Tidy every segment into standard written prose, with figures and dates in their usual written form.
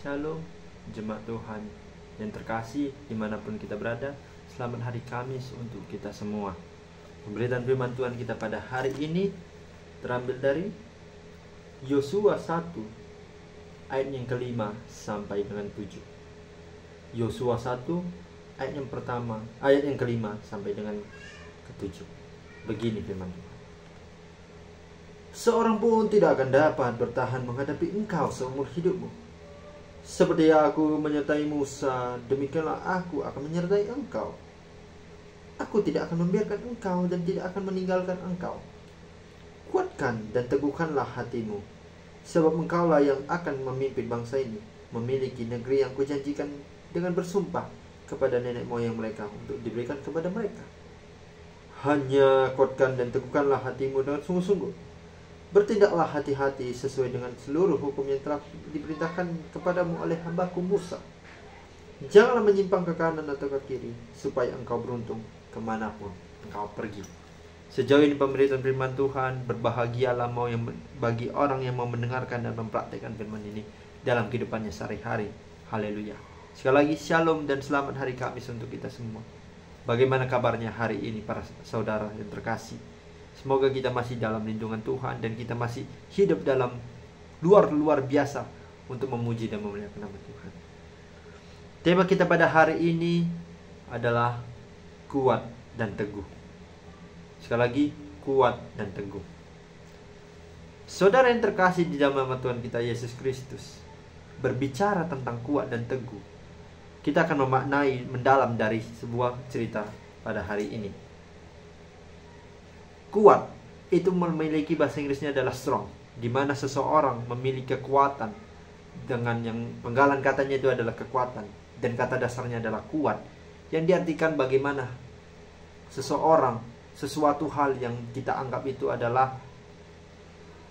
Shalom, jemaat Tuhan yang terkasih dimanapun kita berada. Selamat hari Kamis untuk kita semua. Pemberitaan firman Tuhan kita pada hari ini terambil dari Yosua 1 ayat yang kelima sampai dengan 7. Yosua 1 ayat yang pertama, ayat yang kelima sampai dengan ke-7. Begini firman Tuhan. Seorang pun tidak akan dapat bertahan menghadapi engkau seumur hidupmu. Seperti aku menyertai Musa, demikianlah aku akan menyertai engkau. Aku tidak akan membiarkan engkau dan tidak akan meninggalkan engkau. Kuatkan dan teguhkanlah hatimu, sebab engkaulah yang akan memimpin bangsa ini, memiliki negeri yang kujanjikan dengan bersumpah kepada nenek moyang mereka untuk diberikan kepada mereka. Hanya kuatkan dan teguhkanlah hatimu dengan sungguh-sungguh. Bertindaklah hati-hati sesuai dengan seluruh hukum yang telah diperintahkan kepadamu oleh hambaku Musa. Janganlah menyimpang ke kanan atau ke kiri, supaya engkau beruntung kemanapun engkau pergi. Sejauh ini pemberitaan firman Tuhan. Berbahagialah bagi orang yang mau mendengarkan dan mempraktikkan firman ini dalam kehidupannya sehari-hari. Haleluya. Sekali lagi shalom dan selamat hari Kamis untuk kita semua. Bagaimana kabarnya hari ini para saudara yang terkasih? Semoga kita masih dalam lindungan Tuhan dan kita masih hidup dalam luar biasa untuk memuji dan memuliakan nama Tuhan. Tema kita pada hari ini adalah kuat dan teguh. Sekali lagi, kuat dan teguh. Saudara yang terkasih di dalam nama Tuhan kita Yesus Kristus, berbicara tentang kuat dan teguh, kita akan memaknai mendalam dari sebuah cerita pada hari ini. Kuat itu memiliki bahasa Inggrisnya adalah strong, di mana seseorang memiliki kekuatan dengan yang penggalan katanya itu adalah kekuatan dan kata dasarnya adalah kuat, yang diartikan bagaimana seseorang, sesuatu hal yang kita anggap itu adalah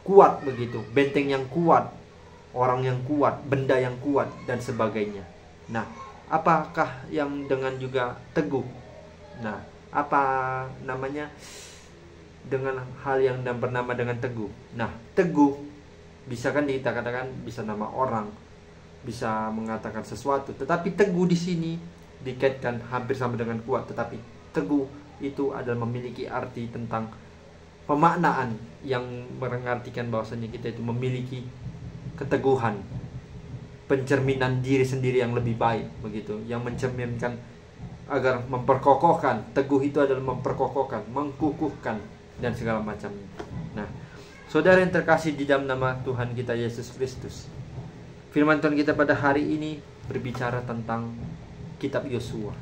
kuat begitu, benteng yang kuat, orang yang kuat, benda yang kuat dan sebagainya. Nah, apakah yang dengan juga teguh? Nah, apa namanya dengan hal yang bernama dengan teguh? Nah, teguh bisa kan kita katakan bisa nama orang, bisa mengatakan sesuatu, tetapi teguh di sini dikaitkan hampir sama dengan kuat, tetapi teguh itu adalah memiliki arti tentang pemaknaan yang mengartikan bahwasanya kita itu memiliki keteguhan, pencerminan diri sendiri yang lebih baik begitu, yang mencerminkan agar memperkokohkan. Teguh itu adalah memperkokohkan, mengkukuhkan dan segala macam. Nah, saudara yang terkasih di dalam nama Tuhan kita Yesus Kristus, firman Tuhan kita pada hari ini berbicara tentang kitab Yosua.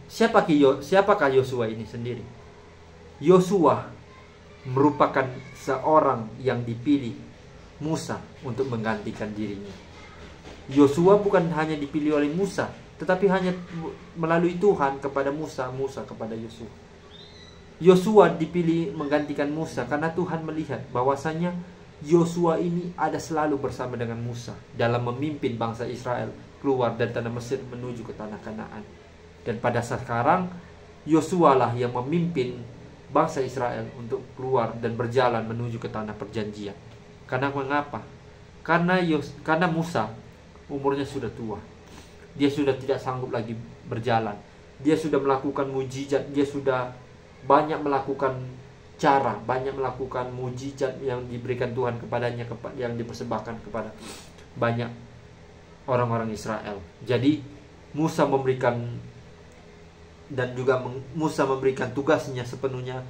Siapakah Yosua ini sendiri? Yosua merupakan seorang yang dipilih Musa untuk menggantikan dirinya. Yosua bukan hanya dipilih oleh Musa, tetapi hanya melalui Tuhan kepada Musa, Musa kepada Yosua. Yosua dipilih menggantikan Musa karena Tuhan melihat bahwasanya Yosua ini ada selalu bersama dengan Musa dalam memimpin bangsa Israel keluar dari tanah Mesir menuju ke tanah Kanaan. Dan pada saat sekarang Yosua lah yang memimpin bangsa Israel untuk keluar dan berjalan menuju ke tanah perjanjian. Karena mengapa? Karena Musa umurnya sudah tua. Dia sudah tidak sanggup lagi berjalan. Dia sudah melakukan mujizat, dia sudah banyak melakukan banyak melakukan mujizat yang diberikan Tuhan kepadanya, yang dipersembahkan kepada banyak orang-orang Israel. Jadi Musa memberikan tugasnya sepenuhnya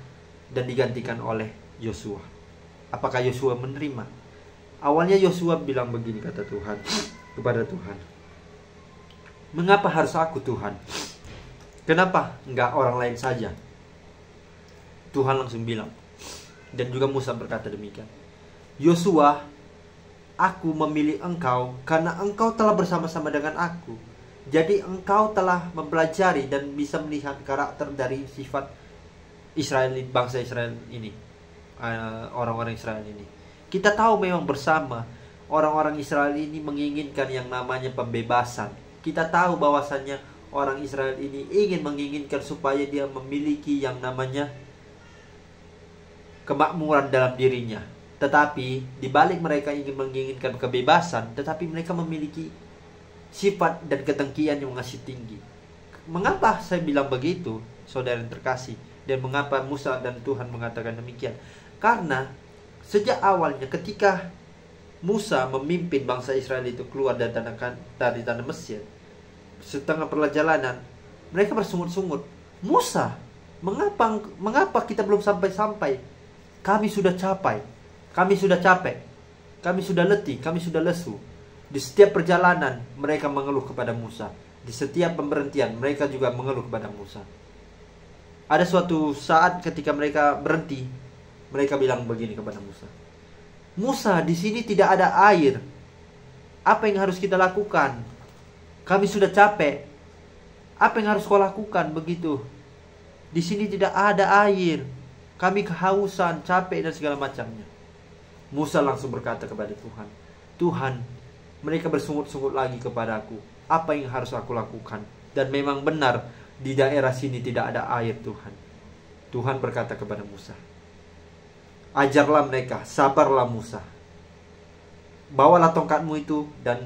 dan digantikan oleh Yosua. Apakah Yosua menerima? Awalnya Yosua bilang begini, kata Tuhan kepada Tuhan, "Mengapa harus aku, Tuhan? Kenapa enggak orang lain saja?" Tuhan langsung bilang, dan juga Musa berkata demikian, "Yosua, aku memilih engkau karena engkau telah bersama-sama dengan aku. Jadi engkau telah mempelajari dan bisa melihat karakter dari sifat Israel, bangsa Israel ini, orang-orang Israel ini. Kita tahu memang bersama orang-orang Israel ini menginginkan yang namanya pembebasan. Kita tahu bahwasannya orang Israel ini menginginkan supaya dia memiliki yang namanya kemakmuran dalam dirinya. Tetapi di balik mereka menginginkan kebebasan, tetapi mereka memiliki sifat dan kedengkian yang masih tinggi. Mengapa saya bilang begitu, saudara yang terkasih? Dan mengapa Musa dan Tuhan mengatakan demikian? Karena sejak awalnya ketika Musa memimpin bangsa Israel itu keluar dari tanah Mesir, setengah perjalanan mereka bersungut-sungut, Musa, mengapa kita belum sampai-sampai? Kami sudah capek, kami sudah letih, kami sudah lesu. Di setiap perjalanan mereka mengeluh kepada Musa. Di setiap pemberhentian mereka juga mengeluh kepada Musa. Ada suatu saat ketika mereka berhenti, mereka bilang begini kepada Musa, Musa, di sini tidak ada air. Apa yang harus kita lakukan? Kami sudah capek. Apa yang harus kau lakukan begitu? Di sini tidak ada air. Kami kehausan, capek dan segala macamnya. Musa langsung berkata kepada Tuhan, Tuhan, mereka bersungut-sungut lagi kepadaku. Apa yang harus aku lakukan? Dan memang benar, di daerah sini tidak ada air, Tuhan. Tuhan berkata kepada Musa, ajarlah mereka, sabarlah Musa. Bawalah tongkatmu itu dan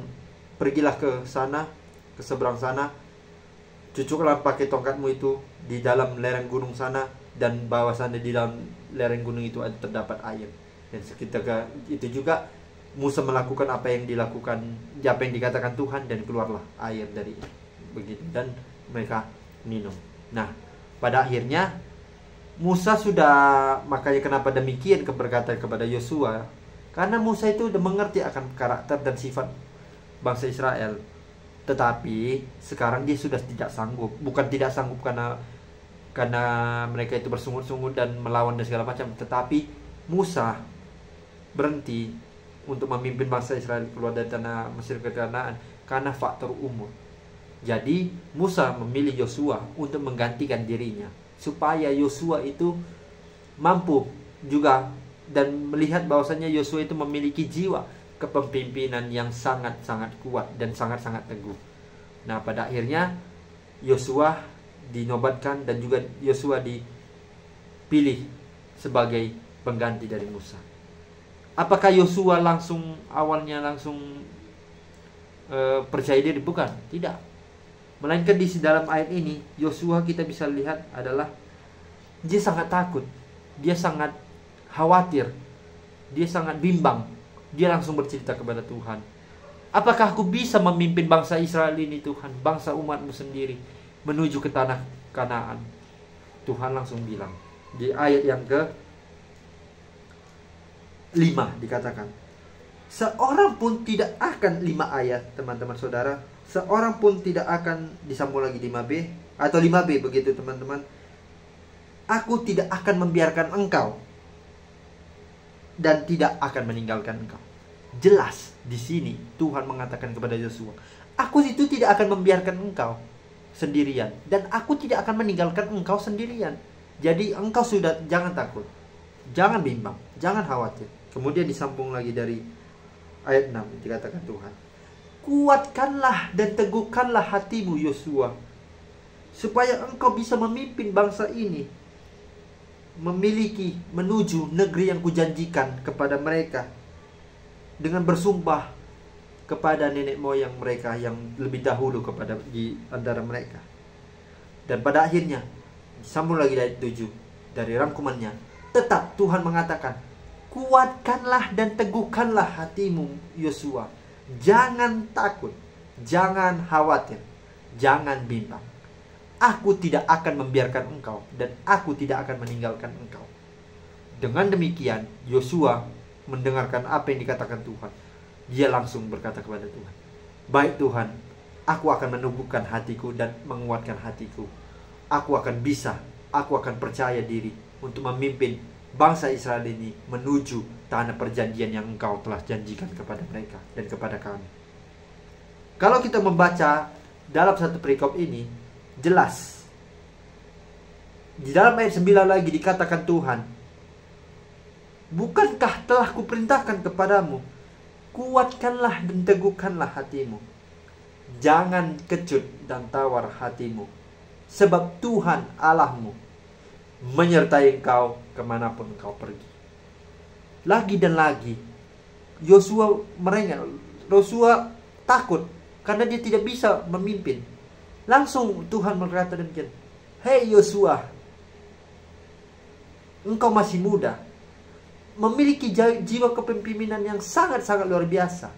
pergilah ke sana, ke seberang sana. Cucuklah pakai tongkatmu itu di dalam lereng gunung sana, dan bawah sana di dalam lereng gunung itu terdapat air. Dan seketika itu juga Musa melakukan apa yang dikatakan Tuhan, dan keluarlah air dari begitu, dan mereka minum. Nah, pada akhirnya Musa sudah, makanya kenapa demikian berkata kepada Yosua, karena Musa itu sudah mengerti akan karakter dan sifat bangsa Israel. Tetapi sekarang dia sudah tidak sanggup. Bukan tidak sanggup karena mereka itu bersungut-sungut dan melawan dan segala macam, tetapi Musa berhenti untuk memimpin bangsa Israel keluar dari tanah Mesir ke Kanaan karena faktor umur. Jadi Musa memilih Yosua untuk menggantikan dirinya, supaya Yosua itu mampu juga dan melihat bahwasanya Yosua itu memiliki jiwa kepemimpinan yang sangat-sangat kuat dan sangat-sangat teguh. Nah, pada akhirnya Yosua dinobatkan dan juga Yosua dipilih sebagai pengganti dari Musa. Apakah Yosua awalnya langsung percaya diri? Bukan, tidak. Melainkan di dalam ayat ini Yosua kita bisa lihat adalah dia sangat takut, dia sangat khawatir, dia sangat bimbang. Dia langsung bercerita kepada Tuhan, apakah aku bisa memimpin bangsa Israel ini, Tuhan, bangsa umatmu sendiri, menuju ke tanah Kanaan? Tuhan langsung bilang di ayat yang ke-5 dikatakan, seorang pun tidak akan, 5 ayat teman-teman saudara, seorang pun tidak akan, disambung lagi 5b atau 5b begitu teman-teman, aku tidak akan membiarkan engkau dan tidak akan meninggalkan engkau. Jelas di sini Tuhan mengatakan kepada Yosua, aku itu tidak akan membiarkan engkau sendirian, dan aku tidak akan meninggalkan engkau sendirian. Jadi engkau sudah, jangan takut, jangan bimbang, jangan khawatir. Kemudian disambung lagi dari ayat 6 dikatakan Tuhan, kuatkanlah dan teguhkanlah hatimu Yosua, supaya engkau bisa memimpin bangsa ini menuju negeri yang kujanjikan kepada mereka, dengan bersumpah kepada nenek moyang mereka yang lebih dahulu kepada di antara mereka. Dan pada akhirnya disambung lagi dari 7 dari rangkumannya, tetap Tuhan mengatakan, kuatkanlah dan teguhkanlah hatimu Yosua, jangan takut, jangan khawatir, jangan bimbang. Aku tidak akan membiarkan engkau dan aku tidak akan meninggalkan engkau. Dengan demikian Yosua mendengarkan apa yang dikatakan Tuhan. Dia langsung berkata kepada Tuhan, baik Tuhan, aku akan menumbuhkan hatiku dan menguatkan hatiku. Aku akan percaya diri untuk memimpin bangsa Israel ini menuju tanah perjanjian yang engkau telah janjikan kepada mereka dan kepada kami. Kalau kita membaca dalam satu perikop ini, jelas di dalam ayat 9 lagi dikatakan Tuhan, bukankah telah kuperintahkan kepadamu, kuatkanlah dan teguhkanlah hatimu, jangan kecut dan tawar hatimu, sebab Tuhan Allahmu menyertai engkau kemanapun engkau pergi. Lagi dan lagi Yosua merengek. Yosua takut karena dia tidak bisa memimpin. Langsung Tuhan berkata demikian, "Hei Yosua, engkau masih muda, memiliki jiwa kepemimpinan yang sangat-sangat luar biasa.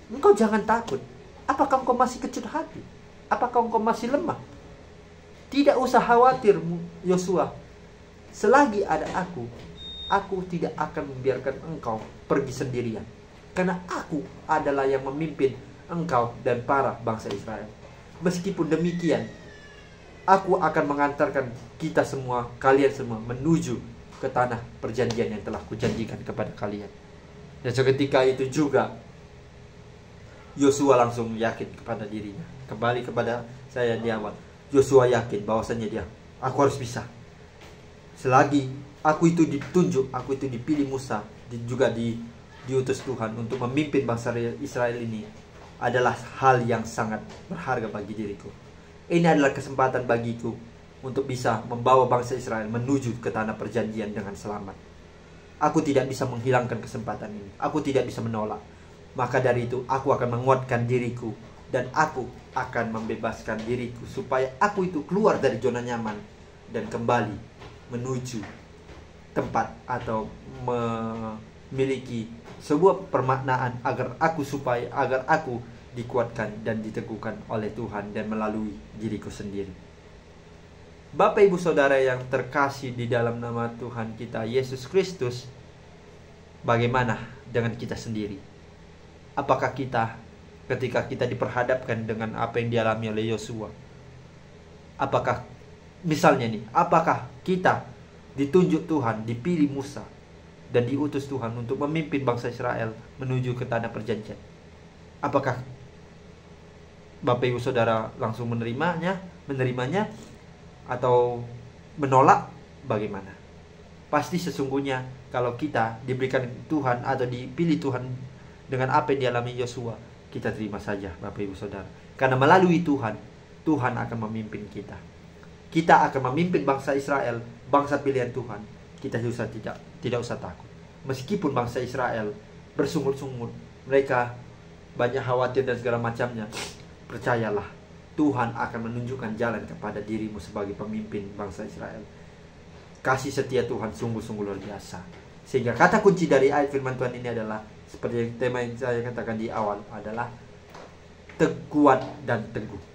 Engkau jangan takut. Apakah engkau masih kecut hati? Apakah engkau masih lemah? Tidak usah khawatir Yosua. Selagi ada aku tidak akan membiarkan engkau pergi sendirian. Karena aku adalah yang memimpin engkau dan para bangsa Israel. Meskipun demikian, aku akan mengantarkan kita semua, kalian semua, menuju ke tanah perjanjian yang telah kujanjikan kepada kalian." Dan seketika itu juga Yosua langsung yakin kepada dirinya. Kembali kepada saya di awal, Yosua yakin bahwasanya aku harus bisa. Selagi aku itu ditunjuk, aku itu dipilih Musa, juga diutus Tuhan untuk memimpin bangsa Israel ini, adalah hal yang sangat berharga bagi diriku. Ini adalah kesempatan bagiku untuk bisa membawa bangsa Israel menuju ke tanah perjanjian dengan selamat. Aku tidak bisa menghilangkan kesempatan ini. Aku tidak bisa menolak. Maka dari itu aku akan menguatkan diriku, dan aku akan membebaskan diriku supaya aku itu keluar dari zona nyaman dan kembali menuju tempat atau memiliki sebuah permaknaan agar aku dikuatkan dan diteguhkan oleh Tuhan dan melalui diriku sendiri. Bapak Ibu Saudara yang terkasih di dalam nama Tuhan kita Yesus Kristus, bagaimana dengan kita sendiri? Apakah kita ketika kita diperhadapkan dengan apa yang dialami oleh Yosua, apakah kita ditunjuk Tuhan, dipilih Musa dan diutus Tuhan untuk memimpin bangsa Israel menuju ke tanah perjanjian? Apakah Bapak Ibu Saudara langsung menerimanya atau menolak? Bagaimana? Pasti sesungguhnya kalau kita diberikan Tuhan atau dipilih Tuhan dengan apa yang dialami Yosua, kita terima saja Bapak Ibu Saudara. Karena melalui Tuhan akan memimpin kita. Kita akan memimpin bangsa Israel, bangsa pilihan Tuhan. Kita tidak usah takut. Meskipun bangsa Israel bersungut-sungut, mereka banyak khawatir dan segala macamnya, percayalah, Tuhan akan menunjukkan jalan kepada dirimu sebagai pemimpin bangsa Israel. Kasih setia Tuhan sungguh-sungguh luar biasa. Sehingga kata kunci dari ayat firman Tuhan ini adalah, seperti yang tema yang saya katakan di awal, adalah kuat dan teguh.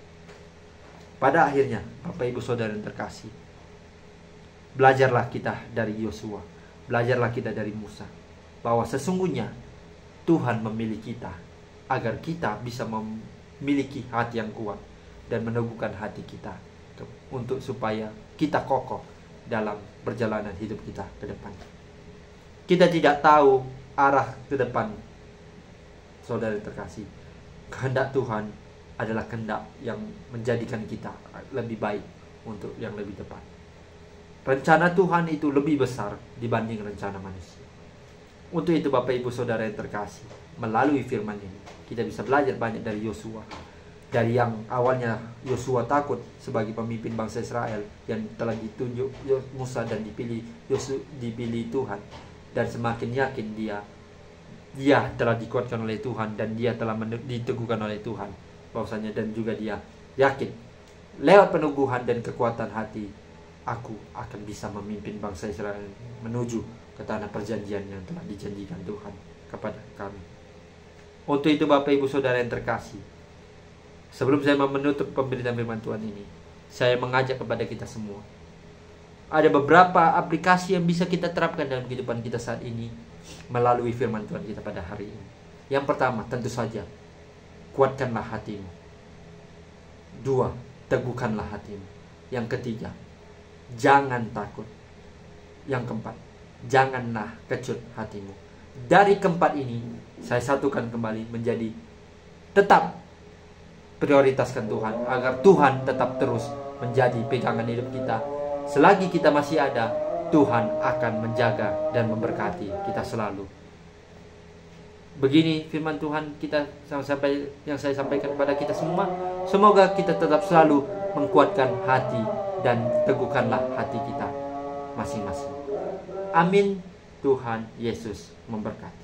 Pada akhirnya, Bapak Ibu Saudara yang terkasih, belajarlah kita dari Yosua, belajarlah kita dari Musa, bahwa sesungguhnya Tuhan memilih kita agar kita bisa memiliki hati yang kuat dan meneguhkan hati kita untuk supaya kita kokoh dalam perjalanan hidup kita ke depan. Kita tidak tahu arah ke depan, saudara terkasih. Kehendak Tuhan adalah kehendak yang menjadikan kita lebih baik untuk yang lebih tepat. Rencana Tuhan itu lebih besar dibanding rencana manusia. Untuk itu Bapak Ibu Saudara yang terkasih, melalui firman ini kita bisa belajar banyak dari Yosua. Dari yang awalnya Yosua takut sebagai pemimpin bangsa Israel yang telah ditunjuk Musa dan dipilih Tuhan, dan semakin yakin dia telah dikuatkan oleh Tuhan dan dia telah diteguhkan oleh Tuhan bahwasanya, dan juga dia yakin lewat peneguhan dan kekuatan hati, aku akan bisa memimpin bangsa Israel menuju ke tanah perjanjian yang telah dijanjikan Tuhan kepada kami. Untuk itu Bapak Ibu Saudara yang terkasih, sebelum saya menutup pemberitaan firman Tuhan ini, saya mengajak kepada kita semua, ada beberapa aplikasi yang bisa kita terapkan dalam kehidupan kita saat ini melalui firman Tuhan kita pada hari ini. Yang pertama, tentu saja, kuatkanlah hatimu. 2, teguhkanlah hatimu. Yang ketiga, jangan takut. Yang keempat, janganlah kecut hatimu. Dari keempat ini, saya satukan kembali menjadi tetap prioritaskan Tuhan, agar Tuhan tetap terus menjadi pegangan hidup kita. Selagi kita masih ada, Tuhan akan menjaga dan memberkati kita selalu. Begini firman Tuhan kita yang saya sampaikan kepada kita semua. Semoga kita tetap selalu menguatkan hati dan teguhkanlah hati kita masing-masing. Amin. Tuhan Yesus memberkati.